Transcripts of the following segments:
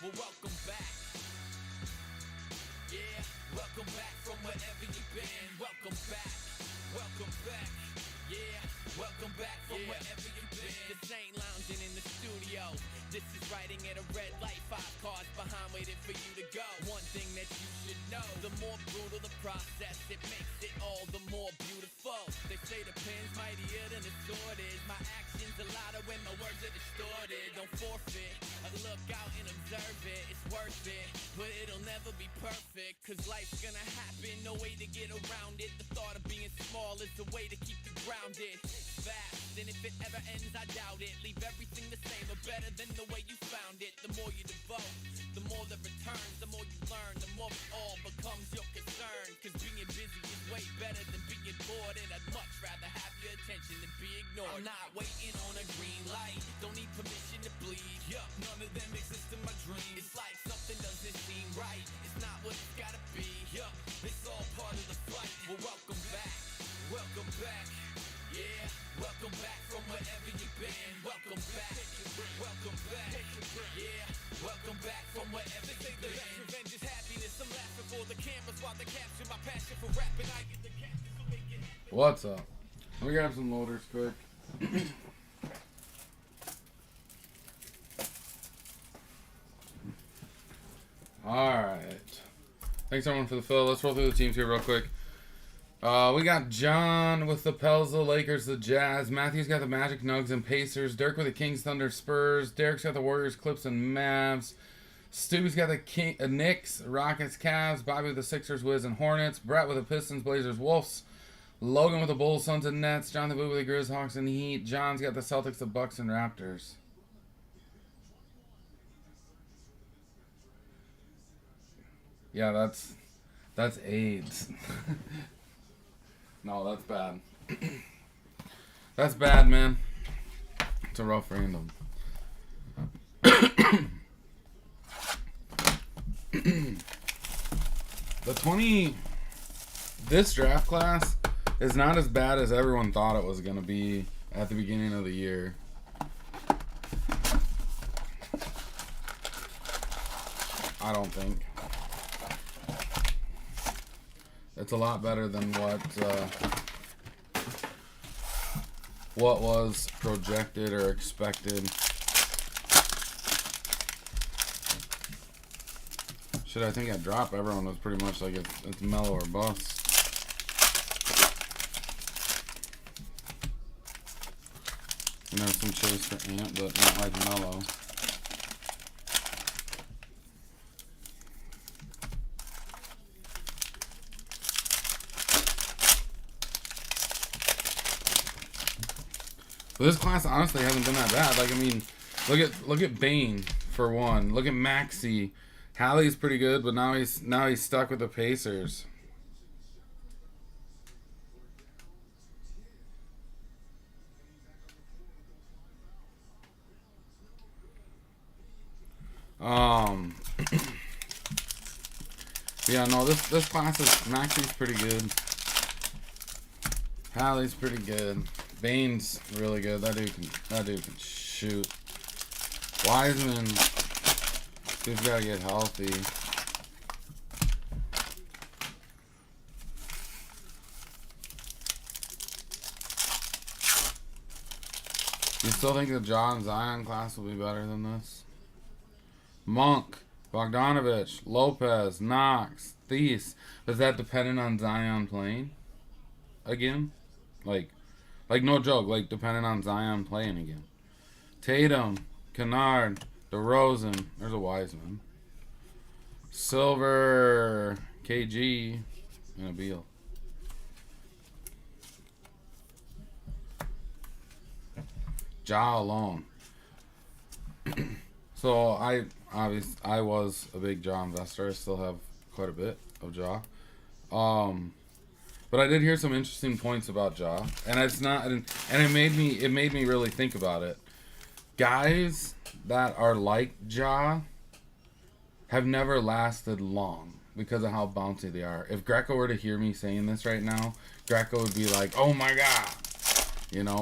Well, welcome back. Yeah, welcome back from wherever you've been. Welcome back. Welcome back. Yeah, welcome back from wherever you've been. This ain't lounging in the studio. This is riding at a red light, 5 cars behind waiting for you to go. One thing that you should know, the more brutal the process, it makes it all the more beautiful. They say the pen's mightier than the sword is. My actions are louder when my words are distorted. Don't forfeit, I look out and observe it. It's worth it, but it'll never be perfect. Cause life's gonna happen, no way to get around it. The thought of being small is the way to keep you grounded. Fast, and if it ever ends, I doubt it. Leave everything the same or better than the way you found it. The more you devote, the more the returns. The more you learn, the more it all becomes your concern. Cause being busy is way better than being bored. And I'd much rather have your attention than be ignored. I'm not waiting on a green light, don't need permission to bleed. Yup, none of them exist in my dreams. It's like something doesn't seem right, it's not what it's gotta be. Yup, it's all part of the fight. Well, welcome back, welcome back. Yeah, welcome back from wherever you've been. Welcome back, welcome back. Yeah, welcome back from wherever you've been. Revenge is happiness, I'm laughing for the cameras while they capture my passion for rapping. I get the caption to make it happen. What's up? Let me grab some loaders quick. Alright. Thanks everyone for the fill. Let's roll through the teams here real quick. We got John with the Pels, the Lakers, the Jazz. Matthew's got the Magic, Nugs, and Pacers. Dirk with the Kings, Thunder, Spurs. Derek's got the Warriors, Clips, and Mavs. Stu's got the Knicks, Rockets, Cavs. Bobby with the Sixers, Wiz, and Hornets. Brett with the Pistons, Blazers, Wolves. Logan with the Bulls, Suns, and Nets. John the Boo with the Grizz, Hawks, and Heat. John's got the Celtics, the Bucks, and Raptors. Yeah, that's AIDS. No, that's bad. That's bad, man. It's a rough random. This draft class is not as bad as everyone thought it was going to be at the beginning of the year. I don't think. It's a lot better than what was projected or expected. Shit, I think at drop everyone was pretty much like it's mellow or bust. And there's some chase for Ant, but not like mellow. But this class honestly hasn't been that bad. Like, I mean, look at Bane for one. Look at Maxey. Hallie's pretty good, but now he's stuck with the Pacers. Yeah, no, this class is Maxey's pretty good. Hallie's pretty good. Bane's really good. That dude can shoot. Wiseman, dude's gotta get healthy. You still think the John Zion class will be better than this? Monk, Bogdanovich, Lopez, Knox, Thies. Is that dependent on Zion playing again? Like no joke, like dependent on Zion playing again. Tatum, Kennard, DeRozan. There's a Wiseman. Silver, KG, and a Beal. Ja alone. So I was a big Ja investor. I still have quite a bit of Ja. But I did hear some interesting points about Ja, and it made me really think about it. Guys that are like Ja have never lasted long because of how bouncy they are. If Greco were to hear me saying this right now, Greco would be like, "Oh my god,"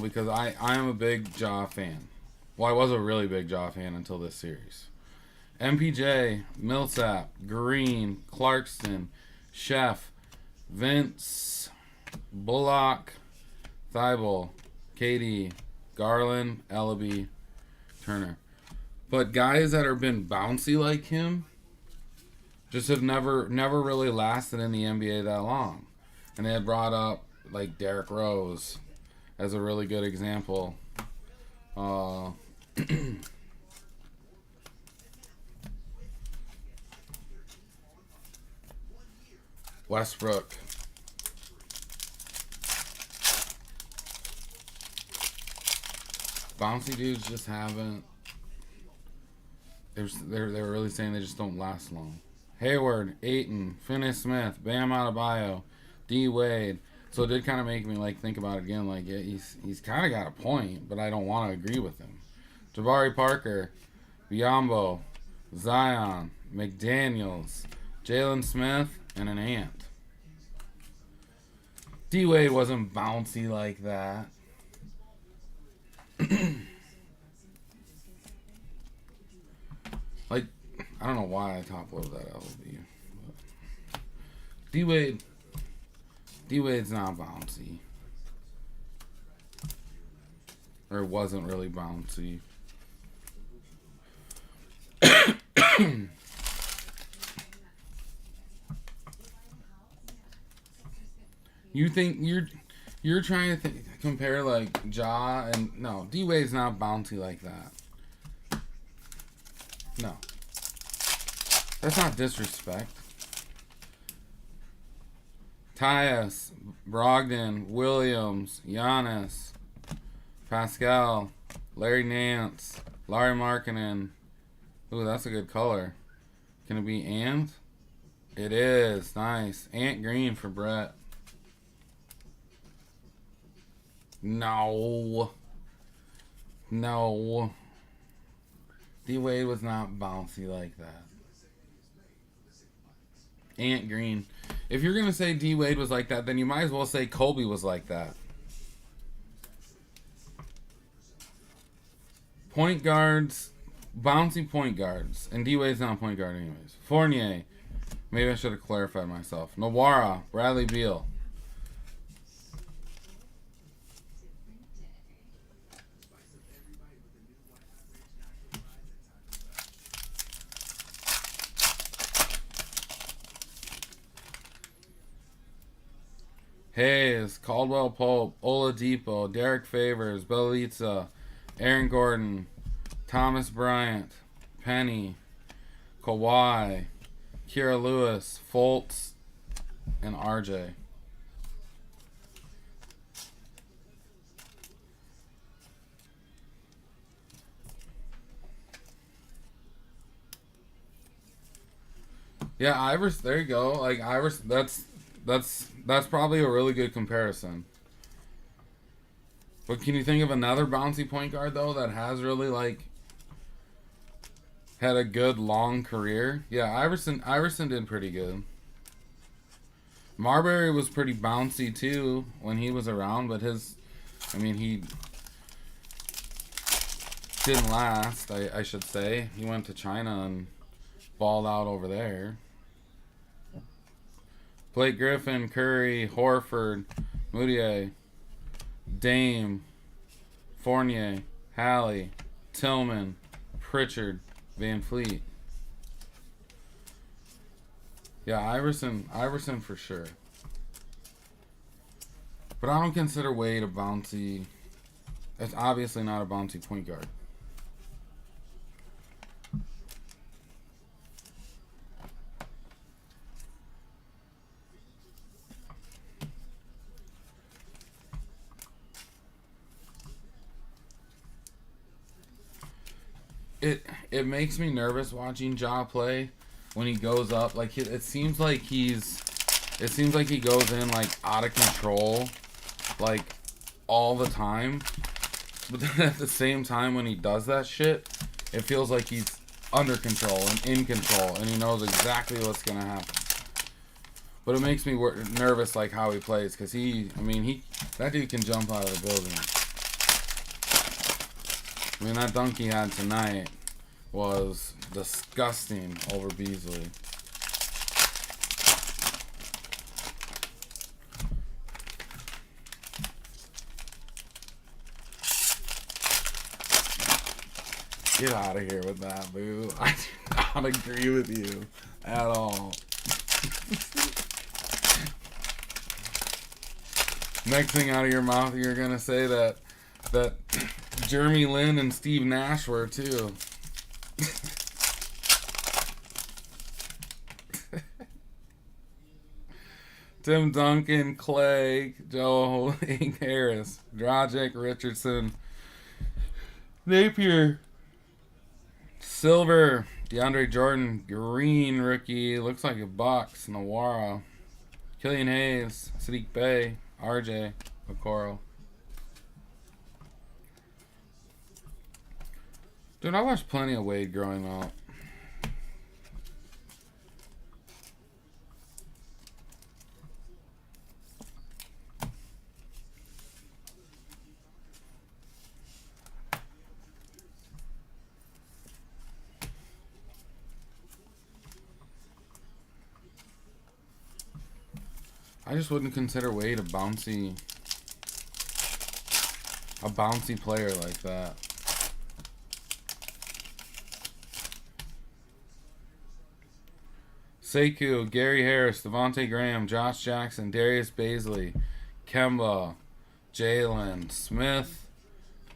because I am a big Ja fan. Well, I was a really big Ja fan until this series, MPJ, Millsap, Green, Clarkson, Chef, Vince, Bullock, Thibault, KD, Garland, Ellaby, Turner. But guys that have been bouncy like him just have never really lasted in the NBA that long. And they had brought up like Derrick Rose as a really good example. Westbrook. Bouncy dudes just haven't. They're really saying they just don't last long. Hayward, Ayton, Finney-Smith, Bam Adebayo, D Wade. So it did kind of make me like think about it again. Like, yeah, he's kind of got a point, but I don't want to agree with him. Jabari Parker, Biyombo, Zion, McDaniels, Jalen Smith, and an Ant. D Wade wasn't bouncy like that. Like, I don't know why I top-loaded that LB. D-Wade's not bouncy. Or wasn't really bouncy. You think you're trying to compare like Ja and no, D-Wade's not bouncy like that. No. That's not disrespect. Tyus, Brogdon, Williams, Giannis, Pascal, Larry Nance, Larry Markkinen. Ooh, that's a good color. Can it be Ant? It is. Nice. Ant Green for Brett. No. D-Wade was not bouncy like that. Ant Green. If you're going to say D-Wade was like that, then you might as well say Kobe was like that. Point guards, bouncy point guards. And D-Wade's not a point guard anyways. Fournier. Maybe I should have clarified myself. Nawara, Bradley Beal. Hayes, Caldwell Pope, Oladipo, Derek Favors, Bjelica, Aaron Gordon, Thomas Bryant, Penny, Kawhi, Kira Lewis, Fultz, and RJ. Yeah, Ivers, there you go. Like Ivers, that's probably a really good comparison. But can you think of another bouncy point guard though that has really like had a good long career? Yeah, Iverson did pretty good. Marbury was pretty bouncy too when he was around, but he didn't last, I should say. He went to China and balled out over there. Blake Griffin, Curry, Horford, Moutier, Dame, Fournier, Halley, Tillman, Pritchard, Van Fleet. Yeah, Iverson for sure. But I don't consider Wade a bouncy. It's obviously not a bouncy point guard. It makes me nervous watching Ja play when he goes up. Like it seems like he goes in like out of control, like all the time. But then at the same time, when he does that shit, it feels like he's under control and in control, and he knows exactly what's gonna happen. But it makes me nervous, like how he plays, because that dude can jump out of the building. I mean, that dunk he had tonight was disgusting over Beasley. Get out of here with that, boo. I do not agree with you at all. Next thing out of your mouth, you're gonna say that Jeremy Lin and Steve Nash were too. Tim Duncan, Clay, Joe Harris, Dragic, Richardson, Napier, Silver, DeAndre Jordan, green rookie, looks like a box, Nawara, Killian Hayes, Sadiq Bey, RJ, Okoro. Dude, I watched plenty of Wade growing up. I just wouldn't consider Wade a bouncy player like that. Sekou, Gary Harris, Devontae Graham, Josh Jackson, Darius Baisley, Kemba, Jalen Smith,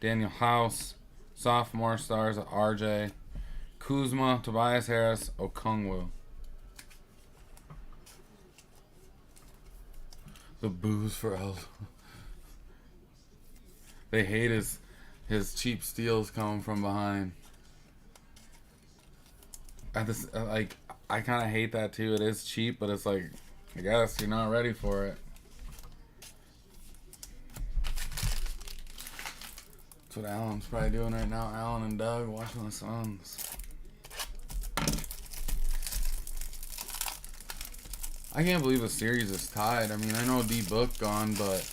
Daniel House, sophomore stars RJ, Kuzma, Tobias Harris, Okongwu. The booze for El. They hate his cheap steals coming from behind. I kind of hate that too. It is cheap, but it's like, I guess you're not ready for it. That's what Alan's probably doing right now. Alan and Doug watching the Suns. I can't believe the series is tied. I mean, I know D-Book gone, but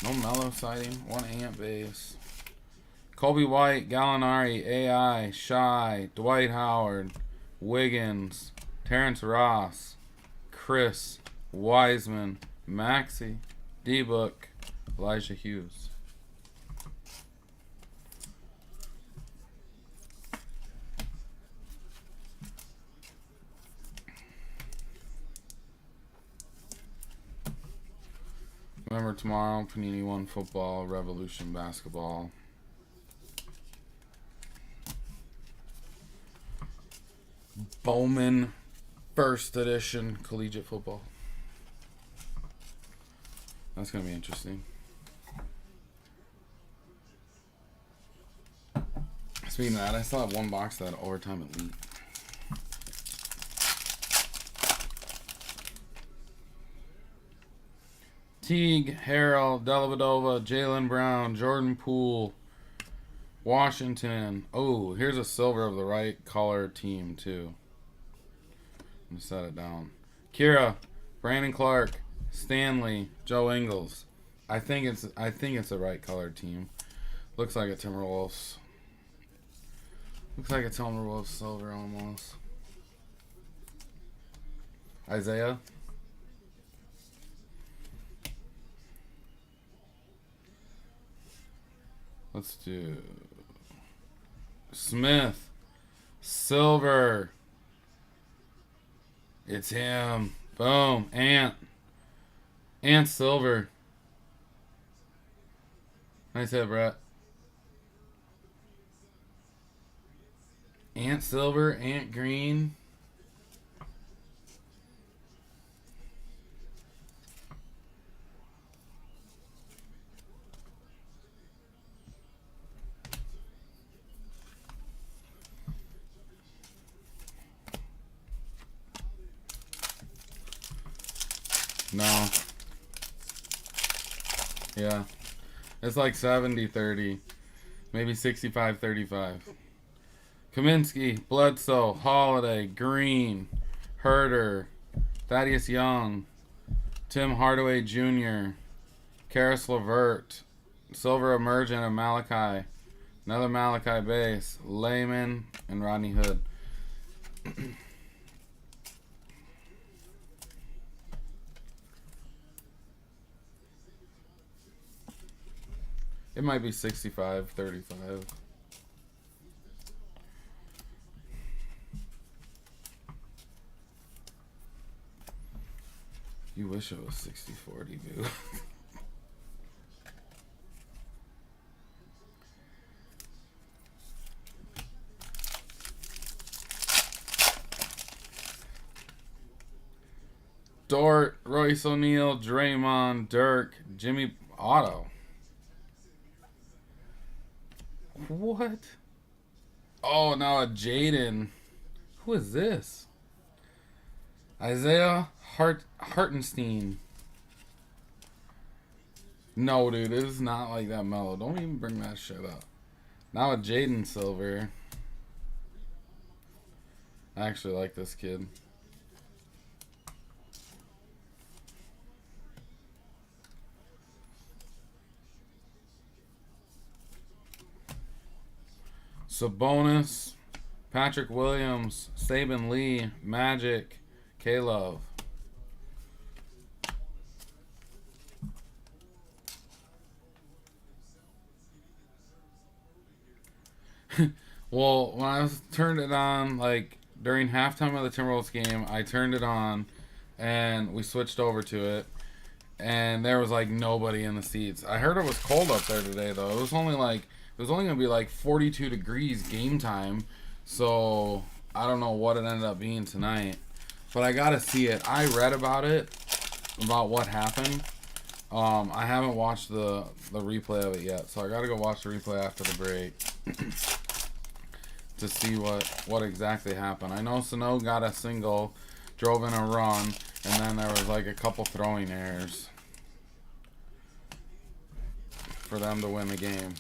no Mellow sighting. 1 Ant base. Kobe White, Gallinari, AI, Shy, Dwight Howard, Wiggins, Terrence Ross, Chris, Wiseman, Maxey, D-Book, Elijah Hughes. Remember tomorrow, Panini One Football, Revolution Basketball. Bowman First Edition Collegiate Football. That's going to be interesting. Speaking of that, I still have one box of that Overtime Elite. Teague, Harrell, Dellavedova, Jaylen Brown, Jordan Poole, Washington. Oh, here's a silver of the right color team too. I'm gonna set it down. Kira, Brandon Clark, Stanley, Joe Ingles. I think it's the right color team. Looks like a Timberwolves. Looks like a Timberwolves silver almost. Isaiah. Let's do Smith, silver. It's him. Boom. Ant silver. Nice hit, Brett. Ant silver, Ant green. No. Yeah. It's like 70-30. Maybe 65-35. Kaminsky, Bledsoe, Holiday, Green, Herter, Thaddeus Young, Tim Hardaway Jr., Karis LeVert, Silver Emergent of Malachi, another Malachi base, Layman, and Rodney Hood. It might be 65-35. You wish it was 60-40, boo. Dort, Royce O'Neal, Draymond, Dirk, Jimmy Otto. What? Oh, now a Jaden. Who is this? Isaiah Hartenstein. No, dude, it is not like that mellow. Don't even bring that shit up. Now a Jaden Silver. I actually like this kid. Sabonis, Patrick Williams, Saban Lee, Magic, K-Love. Well, when I turned it on, like, during halftime of the Timberwolves game, I turned it on, and we switched over to it, and there was, like, nobody in the seats. I heard it was cold up there today, though. It was only going to be like 42 degrees game time. So I don't know what it ended up being tonight. But I got to see it. I read about it, about what happened. I haven't watched the replay of it yet. So I got to go watch the replay after the break to see what exactly happened. I know Sano got a single, drove in a run, and then there was like a couple throwing errors for them to win the game.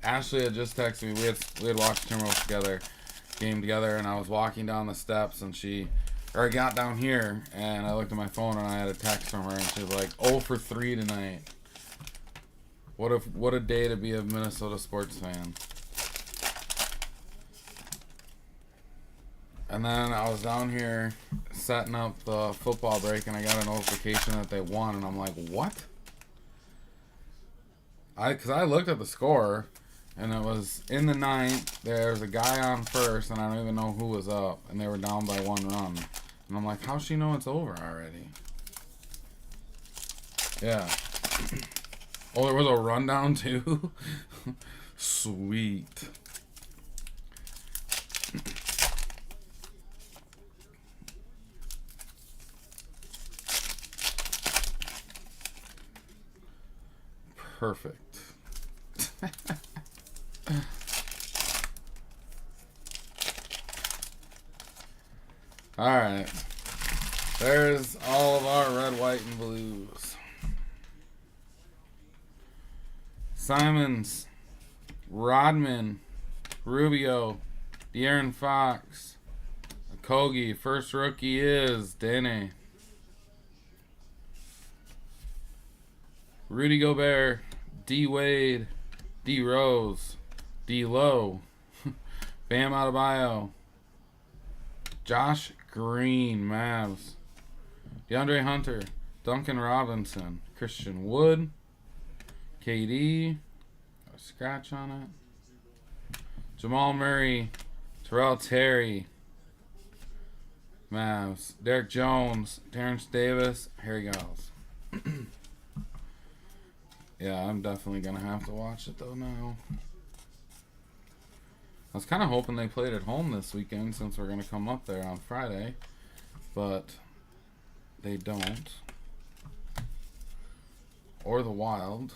Ashley had just texted me. We had watched Timberwolves game together, and I was walking down the steps, and I got down here, and I looked at my phone, and I had a text from her, and she was like, 0 for 3 tonight. What a day to be a Minnesota sports fan. And then I was down here setting up the football break, and I got a notification that they won, and I'm like, what? Because I looked at the score, and it was in the ninth. There's a guy on first, and I don't even know who was up, and they were down by 1 run. And I'm like, how's she know it's over already? Yeah. Oh, there was a rundown too? Sweet. Perfect. Alright. There's all of our red, white, and blues. Simons, Rodman, Rubio, De'Aaron Fox, Kogi. First rookie is Dene. Rudy Gobert, D Wade, D Rose, D Lowe, Bam Adebayo, Josh Green, Mavs, DeAndre Hunter, Duncan Robinson, Christian Wood, KD, a scratch on it, Jamal Murray, Terrell Terry, Mavs, Derek Jones, Terrence Davis. Here he goes. Yeah, I'm definitely going to have to watch it, though, now. I was kind of hoping they played at home this weekend since we're going to come up there on Friday. But they don't. Or the Wild.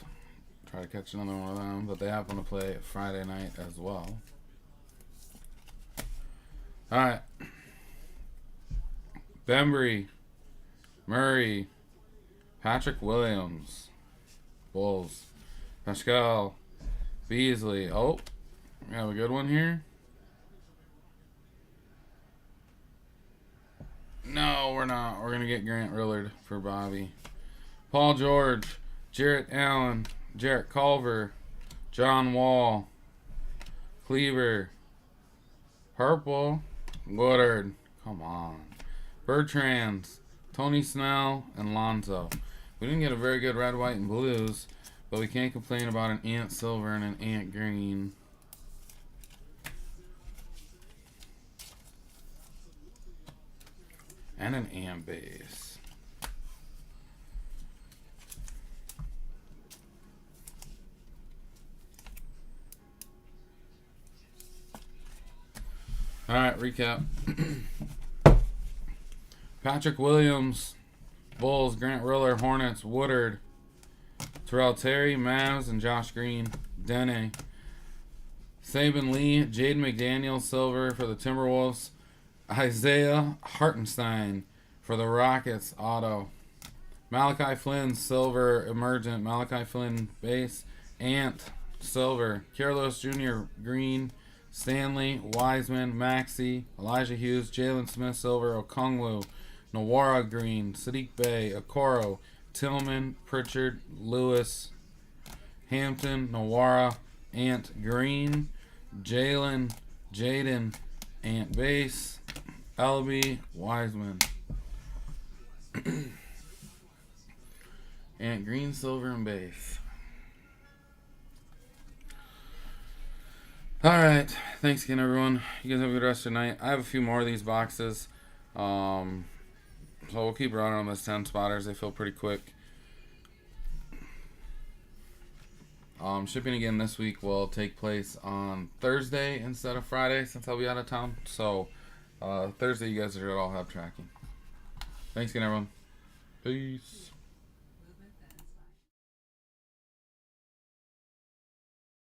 Try to catch another one of them. But they happen to play Friday night as well. Alright. Bembry. Murray. Patrick Williams. Bulls. Pascal. Beasley. Oh, we have a good one here. No, we're not. We're going to get Grant Rillard for Bobby. Paul George, Jarrett Allen, Jarrett Culver, John Wall, Cleaver, Purple, Woodard, come on, Bertrands, Tony Snell, and Lonzo. We didn't get a very good red, white, and blues, but we can't complain about an Ant Silver and an Ant Green. And an Ant Base. Alright, recap. Patrick Williams, Bulls, Grant Riller, Hornets, Woodard, Terrell Terry, Mavs, and Josh Green, Dene. Saban Lee, Jaden McDaniel, silver for the Timberwolves. Isaiah Hartenstein for the Rockets, auto. Malachi Flynn, silver, emergent. Malachi Flynn, base. Ant, silver. Carlos Jr., green. Stanley, Wiseman, Maxey, Elijah Hughes, Jalen Smith, silver. Okongwu, Nawara, green. Sadiq Bey, Okoro, Tillman, Pritchard, Lewis, Hampton, Nawara, Ant, green. Jalen, Jaden, Ant, base. Elby, Wiseman. Ant, green, silver, and base. Alright, thanks again, everyone. You guys have a good rest of the night. I have a few more of these boxes. So we'll keep running on those 10 spotters. They feel pretty quick. Shipping again this week will take place on Thursday instead of Friday since I'll be out of town. So Thursday you guys should all have tracking. Thanks again, everyone. Peace.